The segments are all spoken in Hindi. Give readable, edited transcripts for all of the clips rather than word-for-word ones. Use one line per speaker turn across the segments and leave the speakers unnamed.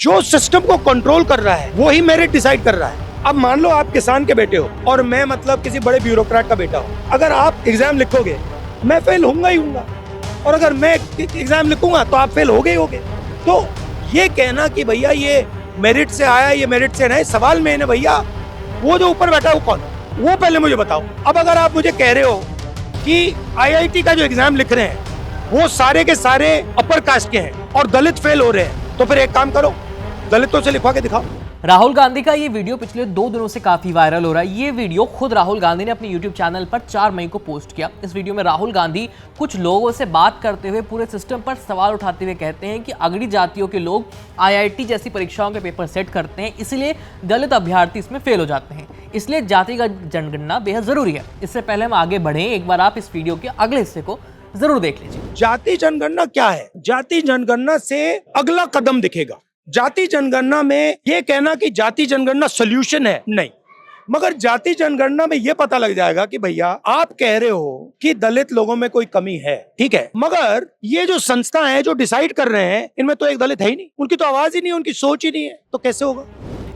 जो सिस्टम को कंट्रोल कर रहा है वो ही मेरिट डिसाइड कर रहा है। अब मान लो आप किसान के बेटे हो और मैं मतलब किसी बड़े ब्यूरोक्रेट का बेटा हूँ, अगर आप एग्जाम लिखोगे मैं फेल होऊंगा ही होऊंगा, और अगर मैं एग्जाम लिखूंगा तो आप फेल होगे ही होगे। तो ये कहना कि भैया ये मेरिट से आया, ये मेरिट से नहीं, सवाल में है ना भैया वो जो ऊपर बैठा है वो कौन, वो पहले मुझे बताओ। अब अगर आप मुझे कह रहे हो कि आईआईटी का जो एग्जाम लिख रहे हैं वो सारे के सारे अपर कास्ट के हैं और दलित फेल हो रहे हैं, तो फिर एक काम करो दलितों से लिखवा के दिखाओ।
राहुल गांधी का ये वीडियो पिछले 2 दिनों से काफी वायरल हो रहा है। ये वीडियो खुद राहुल गांधी ने अपने YouTube चैनल पर 4 मई को पोस्ट किया। इस वीडियो में राहुल गांधी कुछ लोगों से बात करते हुए पूरे सिस्टम पर सवाल उठाते हुए कहते हैं कि अगड़ी जातियों के लोग आईआईटी जैसी परीक्षाओं के पेपर सेट करते हैं, इसलिए दलित अभ्यर्थी इसमें फेल हो जाते हैं, इसलिए जातिगत जनगणना बेहद जरूरी है। इससे पहले हम आगे बढ़े, एक बार आप इस वीडियो के अगले हिस्से को जरूर देख लीजिए।
जाति जनगणना क्या है? जाति जनगणना से अगला कदम दिखेगा। जाति जनगणना में ये कहना कि जाति जनगणना सोल्यूशन है, नहीं, मगर जाति जनगणना में ये पता लग जाएगा कि भैया आप कह रहे हो कि दलित लोगों में कोई कमी है, ठीक है, मगर ये जो संस्था है जो डिसाइड कर रहे हैं इनमें तो एक दलित है ही नहीं, उनकी तो आवाज ही नहीं, उनकी सोच ही नहीं है, तो कैसे होगा?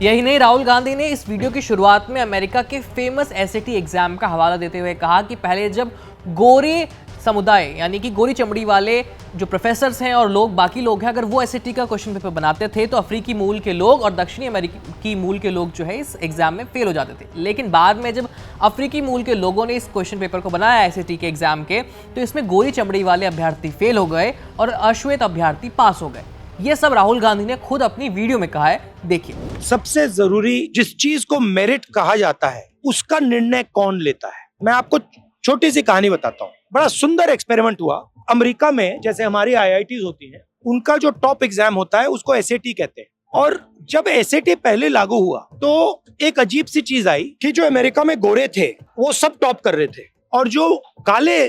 यही नहीं, राहुल गांधी ने इस वीडियो की शुरुआत में अमेरिका के फेमस एसएटी एग्जाम का हवाला देते हुए कहा कि पहले जब गोरे समुदाय यानी कि गोरी चमड़ी वाले जो प्रोफेसर्स हैं और लोग बाकी लोग हैं, अगर वो एसएटी का क्वेश्चन पेपर बनाते थे तो अफ्रीकी मूल के लोग और दक्षिणी अमेरिकी मूल के लोग जो है इस एग्जाम में फेल हो जाते थे। लेकिन बाद में जब अफ्रीकी मूल के लोगों ने इस क्वेश्चन पेपर को बनाया एसएटी के एग्जाम के, तो इसमें गोरी चमड़ी वाले अभ्यर्थी फेल हो गए और अश्वेत अभ्यर्थी पास हो गए। ये सब राहुल गांधी ने खुद अपनी वीडियो में कहा है, देखिए।
सबसे जरूरी जिस चीज को मेरिट कहा जाता है उसका निर्णय कौन लेता है? मैं आपको छोटी सी कहानी बताता हूँ। बड़ा सुंदर एक्सपेरिमेंट हुआ अमेरिका में। जैसे हमारी आईआईटीज होती हैं, उनका जो टॉप एग्जाम होता है उसको एसएटी कहते हैं। और जब एसएटी पहले लागू हुआ तो एक अजीब सी चीज आई कि जो अमेरिका में गोरे थे वो सब टॉप कर रहे थे और जो काले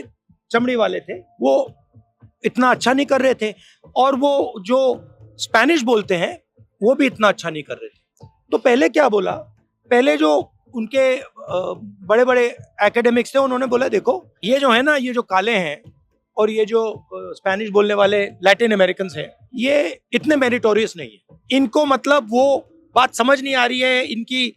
चमड़ी वाले थे वो इतना अच्छा नहीं कर रहे थे, और वो जो स्पेनिश बोलते हैं वो भी इतना अच्छा नहीं कर रहे थे। तो पहले क्या बोला, पहले जो उनके बड़े बड़े एकेडमिक्स थे उन्होंने बोला देखो ये जो है ना, ये जो काले हैं और ये जो स्पेनिश बोलने वाले लैटिन अमेरिकन हैं ये इतने मेरिटोरियस नहीं है, इनको मतलब वो बात समझ नहीं आ रही है, इनकी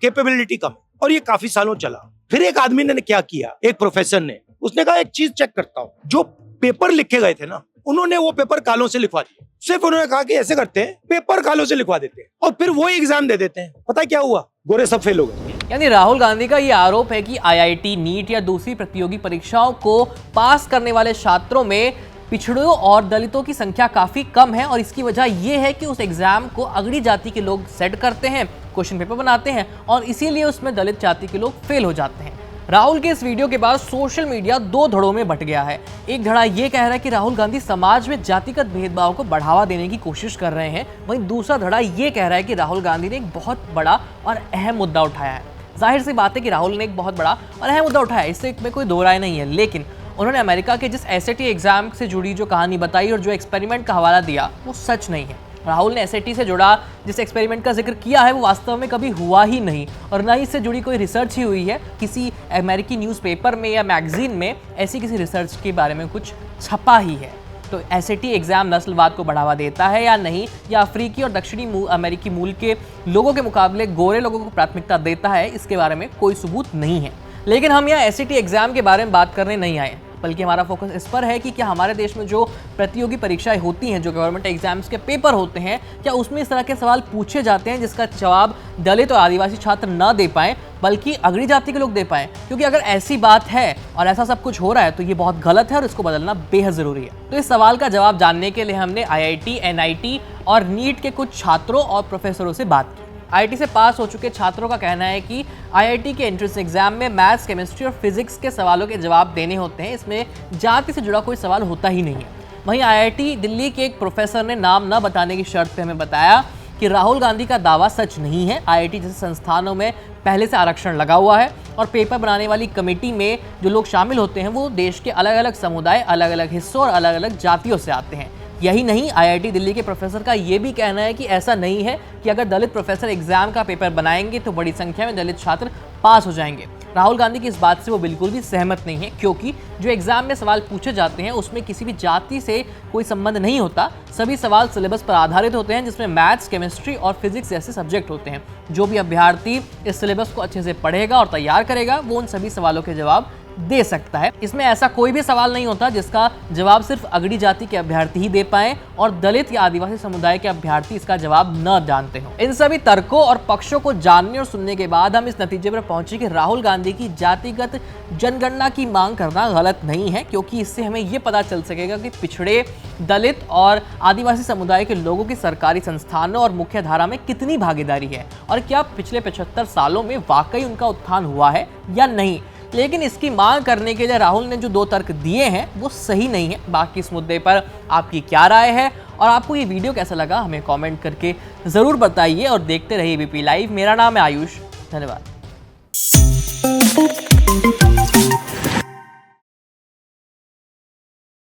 कैपेबिलिटी कम। और ये काफी सालों चला। फिर एक आदमी ने क्या किया, एक प्रोफेसर ने, उसने कहा एक चीज चेक करता हूँ, जो पेपर लिखे गए थे ना उन्होंने वो पेपर कालों से लिखवा दिए। सिर्फ उन्होंने कहा कि ऐसे करते हैं, पेपर कालों से लिखवा देते हैं और फिर वो एग्जाम दे देते हैं। पता क्या हुआ? गोरे सब फेल हो गए।
यानी राहुल गांधी का ये आरोप है कि आईआईटी, नीट या दूसरी प्रतियोगी परीक्षाओं को पास करने वाले छात्रों में पिछड़ों और दलितों की संख्या काफी कम है और इसकी वजह यह है कि उस एग्जाम को अगड़ी जाति के लोग सेट करते हैं, क्वेश्चन पेपर बनाते हैं और इसीलिए उसमें दलित जाति के लोग फेल हो जाते हैं। राहुल के इस वीडियो के बाद सोशल मीडिया 2 धड़ों में बंट गया है। एक धड़ा ये कह रहा है कि राहुल गांधी समाज में जातिगत भेदभाव को बढ़ावा देने की कोशिश कर रहे हैं, वहीं दूसरा धड़ा ये कह रहा है कि राहुल गांधी ने एक बहुत बड़ा और अहम मुद्दा उठाया है। जाहिर सी बात है कि राहुल ने एक बहुत बड़ा और अहम मुद्दा उठाया, इससे में कोई दो राय नहीं है, लेकिन उन्होंने अमेरिका के जिस एसएटी एग्जाम से जुड़ी जो कहानी बताई और जो एक्सपेरिमेंट का हवाला दिया वो सच नहीं है। राहुल ने एसएटी से जुड़ा जिस एक्सपेरिमेंट का जिक्र किया है वो वास्तव में कभी हुआ ही नहीं और ना ही इससे जुड़ी कोई रिसर्च ही हुई है। किसी अमेरिकी न्यूज़पेपर में या मैगजीन में ऐसी किसी रिसर्च के बारे में कुछ छपा ही है। तो एसएटी एग्जाम नस्लवाद को बढ़ावा देता है या नहीं, या अफ्रीकी और दक्षिणी अमेरिकी मूल के लोगों के मुकाबले गोरे लोगों को प्राथमिकता देता है, इसके बारे में कोई सबूत नहीं है। लेकिन हम यहाँ एसएटी एग्जाम के बारे में बात करने नहीं आए, बल्कि हमारा फोकस इस पर है कि क्या हमारे देश में जो प्रतियोगी परीक्षाएं होती हैं, जो गवर्नमेंट एग्जाम्स के पेपर होते हैं, क्या उसमें इस तरह के सवाल पूछे जाते हैं जिसका जवाब दलित और आदिवासी छात्र न दे पाएं बल्कि अगड़ी जाति के लोग दे पाएं? क्योंकि अगर ऐसी बात है और ऐसा सब कुछ हो रहा है तो ये बहुत गलत है और इसको बदलना बेहद जरूरी है। तो इस सवाल का जवाब जानने के लिए हमने आईआईटी, एनआईटी और नीट के कुछ छात्रों और प्रोफेसरों से बात की। आईआईटी से पास हो चुके छात्रों का कहना है कि आईआईटी के एंट्रेंस एग्जाम में मैथ्स, केमिस्ट्री और फिजिक्स के सवालों के जवाब देने होते हैं, इसमें जाति से जुड़ा कोई सवाल होता ही नहीं है। वहीं आईआईटी दिल्ली के एक प्रोफेसर ने नाम न बताने की शर्त पे हमें बताया कि राहुल गांधी का दावा सच नहीं है। आईआईटी जैसे संस्थानों में पहले से आरक्षण लगा हुआ है और पेपर बनाने वाली कमेटी में जो लोग शामिल होते हैं वो देश के अलग अलग समुदाय, अलग अलग हिस्सों और अलग अलग जातियों से आते हैं। यही नहीं, आईआईटी दिल्ली के प्रोफेसर का ये भी कहना है कि ऐसा नहीं है कि अगर दलित प्रोफेसर एग्जाम का पेपर बनाएंगे तो बड़ी संख्या में दलित छात्र पास हो जाएंगे। राहुल गांधी की इस बात से वो बिल्कुल भी सहमत नहीं है, क्योंकि जो एग्जाम में सवाल पूछे जाते हैं उसमें किसी भी जाति से कोई संबंध नहीं होता। सभी सवाल सिलेबस पर आधारित होते हैं, जिसमें मैथ्स, केमिस्ट्री और फिजिक्स जैसे सब्जेक्ट होते हैं। जो भी अभ्यर्थी इस सिलेबस को अच्छे से पढ़ेगा और तैयार करेगा, वो उन सभी सवालों के जवाब दे सकता है। इसमें ऐसा कोई भी सवाल नहीं होता जिसका जवाब सिर्फ अगड़ी जाति के अभ्यर्थी ही दे पाए और दलित या आदिवासी समुदाय के अभ्यर्थी इसका जवाब न जानते हो। इन सभी तर्कों और पक्षों को जानने और सुनने के बाद हम इस नतीजे पर पहुंचे कि राहुल गांधी की जातिगत जनगणना की मांग करना गलत नहीं है, क्योंकि इससे हमें यह पता चल सकेगा कि पिछड़े, दलित और आदिवासी समुदाय के लोगों की सरकारी संस्थानों और मुख्य धारा में कितनी भागीदारी है और क्या पिछले 75 सालों में वाकई उनका उत्थान हुआ है या नहीं। लेकिन इसकी मांग करने के लिए राहुल ने जो 2 तर्क दिए हैं वो सही नहीं है। बाकी इस मुद्दे पर आपकी क्या राय है और आपको ये वीडियो कैसा लगा, हमें कमेंट करके ज़रूर बताइए और देखते रहिए एबीपी लाइव। मेरा नाम है आयुष, धन्यवाद।